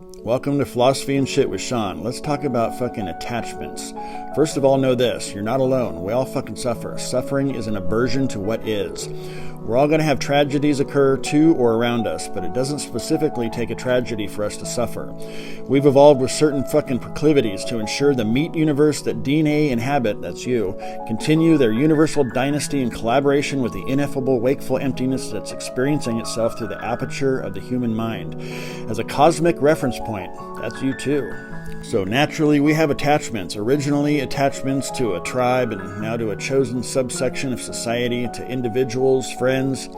Welcome to Philosophy and Shit with Sean. Let's talk about fucking attachments. First of all, know this. You're not alone. We all fucking suffer. Suffering is an aversion to what is. We're all going to have tragedies occur to or around us, but it doesn't specifically take a tragedy for us to suffer. We've evolved with certain fucking proclivities to ensure the meat universe that DNA inhabit, that's you, continue their universal dynasty in collaboration with the ineffable wakeful emptiness that's experiencing itself through the aperture of the human mind. As a cosmic reference point, that's you too. So naturally, we have attachments, originally attachments to a tribe and now to a chosen subsection of society, to individuals, friends,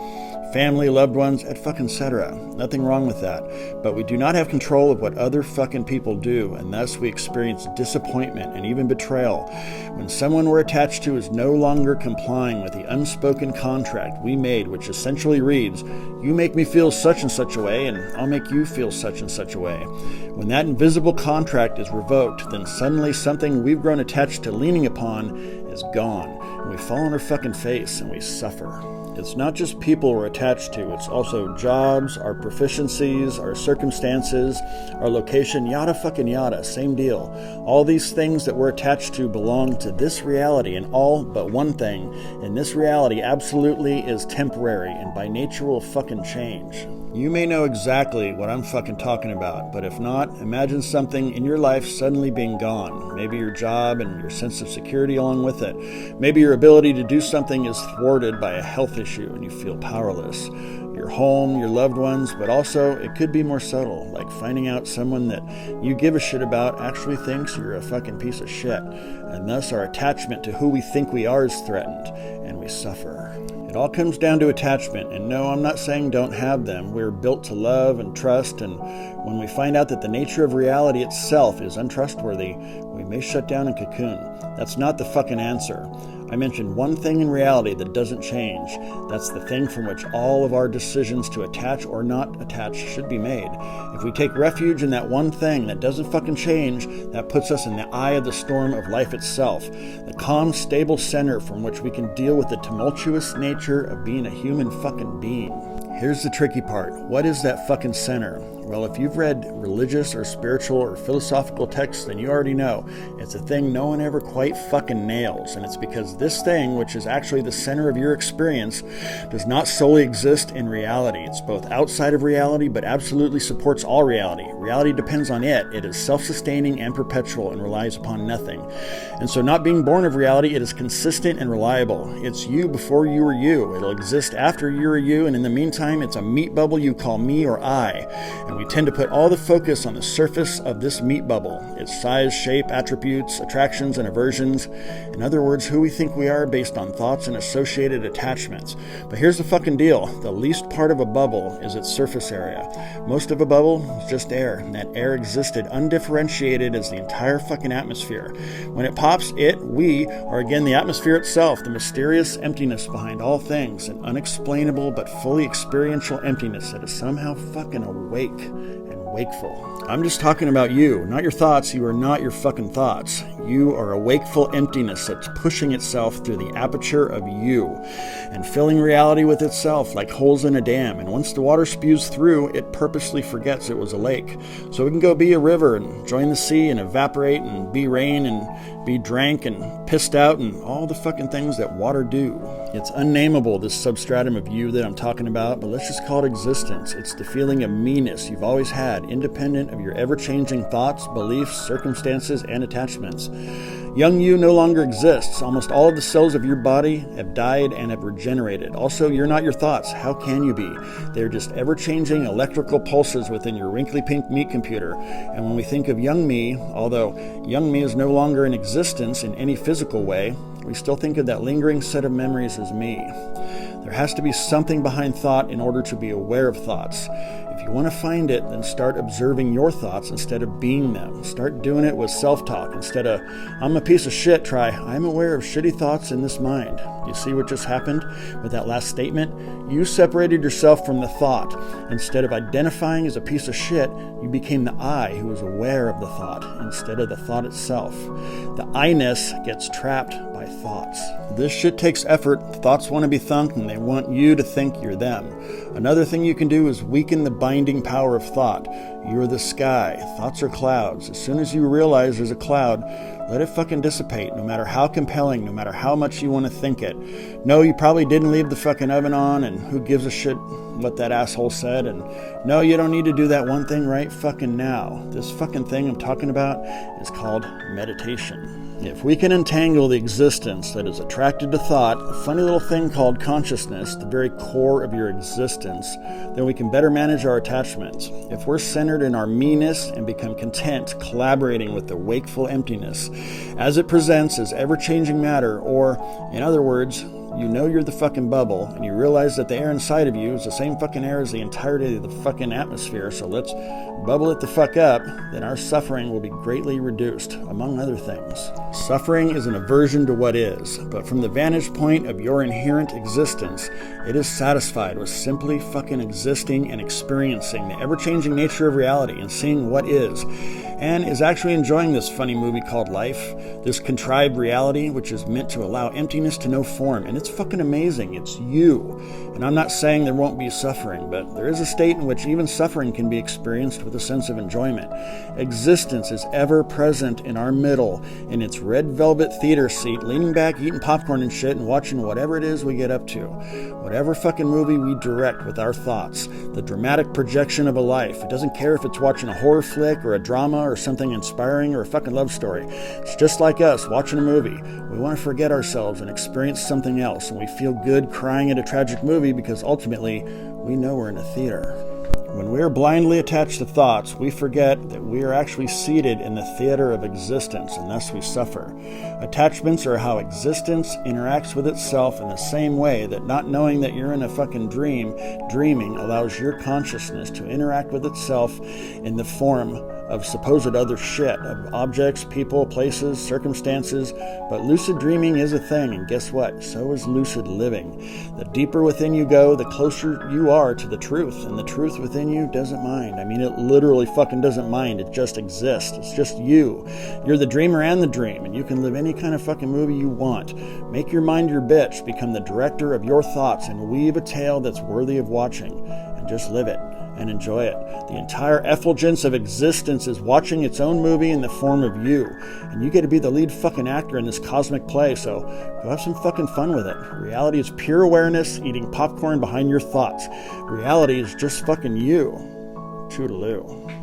family, loved ones, etc. Nothing wrong with that. But we do not have control of what other fucking people do, and thus we experience disappointment and even betrayal when someone we're attached to is no longer complying with the unspoken contract we made, which essentially reads, you make me feel such and such a way, and I'll make you feel such and such a way. When that invisible contract is revoked, then suddenly something we've grown attached to leaning upon is gone, and we fall on our fucking face and we suffer. It's not just people we're attached to, it's also jobs, our proficiencies, our circumstances, our location, yada fucking yada, same deal. All these things that we're attached to belong to this reality, and all but one thing in this reality absolutely is temporary and by nature will fucking change. You may know exactly what I'm fucking talking about, but if not, imagine something in your life suddenly being gone. Maybe your job and your sense of security along with it. Maybe your ability to do something is thwarted by a health issue and you feel powerless. Your home, your loved ones, but also it could be more subtle, like finding out someone that you give a shit about actually thinks you're a fucking piece of shit, and thus our attachment to who we think we are is threatened, and we suffer. It all comes down to attachment, and no, I'm not saying don't have them. We're built to love and trust, and when we find out that the nature of reality itself is untrustworthy, we may shut down and cocoon. That's not the fucking answer. I mentioned one thing in reality that doesn't change. That's the thing from which all of our decisions to attach or not attach should be made. If we take refuge in that one thing that doesn't fucking change, that puts us in the eye of the storm of life itself, the calm, stable center from which we can deal with the tumultuous nature of being a human fucking being. Here's the tricky part. What is that fucking center? Well, if you've read religious or spiritual or philosophical texts, then you already know it's a thing no one ever quite fucking nails. And it's because this thing, which is actually the center of your experience, does not solely exist in reality. It's both outside of reality, but absolutely supports all reality. Reality depends on it. It is self-sustaining and perpetual and relies upon nothing. And so not being born of reality, it is consistent and reliable. It's you before you were you. It'll exist after you're you, and in the meantime, it's a meat bubble you call me or I. And we tend to put all the focus on the surface of this meat bubble, its size, shape, attributes, attractions, and aversions. In other words, who we think we are based on thoughts and associated attachments. But here's the fucking deal. The least part of a bubble is its surface area. Most of a bubble is just air, and that air existed undifferentiated as the entire fucking atmosphere. When it pops, we are again the atmosphere itself, the mysterious emptiness behind all things, an unexplainable but fully experiential emptiness that is somehow fucking awake and wakeful. I'm just talking about you, not your thoughts. You are not your fucking thoughts. You are a wakeful emptiness that's pushing itself through the aperture of you and filling reality with itself like holes in a dam. And once the water spews through, it purposely forgets it was a lake. So it can go be a river and join the sea and evaporate and be rain and be drank and pissed out and all the fucking things that water do. It's unnameable, this substratum of you that I'm talking about, but let's just call it existence. It's the feeling of meanness you've always had, independent of your ever-changing thoughts, beliefs, circumstances, and attachments. Young you no longer exists. Almost all of the cells of your body have died and have regenerated. Also, you're not your thoughts. How can you be? They're just ever-changing electrical pulses within your wrinkly pink meat computer. And when we think of young me, although young me is no longer in existence in any physical way, we still think of that lingering set of memories as me. There has to be something behind thought in order to be aware of thoughts. If you want to find it, then start observing your thoughts instead of being them. Start doing it with self-talk. Instead of, I'm a piece of shit, try, I'm aware of shitty thoughts in this mind. You see what just happened with that last statement? You separated yourself from the thought. Instead of identifying as a piece of shit, you became the I who was aware of the thought instead of the thought itself. The I-ness gets trapped by thoughts. This shit takes effort. Thoughts want to be thunk and they want you to think you're them. Another thing you can do is weaken the binding power of thought. You're the sky. Thoughts are clouds. As soon as you realize there's a cloud, let it fucking dissipate, no matter how compelling, no matter how much you want to think it. No, you probably didn't leave the fucking oven on, and who gives a shit what that asshole said, and no, you don't need to do that one thing right fucking now. This fucking thing I'm talking about is called meditation. If we can entangle the existence that is attracted to thought, a funny little thing called consciousness, the very core of your existence, then we can better manage our attachments. If we're centered in our me-ness and become content collaborating with the wakeful emptiness as it presents as ever-changing matter, or, in other words, you know you're the fucking bubble, and you realize that the air inside of you is the same fucking air as the entirety of the fucking atmosphere, so let's bubble it the fuck up, then our suffering will be greatly reduced, among other things. Suffering is an aversion to what is, but from the vantage point of your inherent existence, it is satisfied with simply fucking existing and experiencing the ever-changing nature of reality and seeing what is, and is actually enjoying this funny movie called life, this contrived reality which is meant to allow emptiness to no form, and it's fucking amazing. It's you. And I'm not saying there won't be suffering, but there is a state in which even suffering can be experienced with a sense of enjoyment. Existence is ever present in our middle, in its red velvet theater seat, leaning back, eating popcorn and shit, and watching whatever it is we get up to. Whatever fucking movie we direct with our thoughts, the dramatic projection of a life. It doesn't care if it's watching a horror flick or a drama or something inspiring or a fucking love story. It's just like us watching a movie. We want to forget ourselves and experience something else, and we feel good crying at a tragic movie because ultimately we know we're in a theater. When we are blindly attached to thoughts, we forget that we are actually seated in the theater of existence, and thus we suffer. Attachments are how existence interacts with itself in the same way that not knowing that you're in a fucking dream, dreaming allows your consciousness to interact with itself in the form of supposed other shit, of objects, people, places, circumstances. But lucid dreaming is a thing, and guess what? So is lucid living. The deeper within you go, the closer you are to the truth, and the truth within you doesn't mind. I mean, it literally fucking doesn't mind. It just exists. It's just you. You're the dreamer and the dream, and you can live any kind of fucking movie you want. Make your mind your bitch, become the director of your thoughts, and weave a tale that's worthy of watching, and just live it and enjoy it. The entire effulgence of existence is watching its own movie in the form of you, and you get to be the lead fucking actor in this cosmic play, so go have some fucking fun with it. Reality is pure awareness, eating popcorn behind your thoughts. Reality is just fucking you. Toodaloo.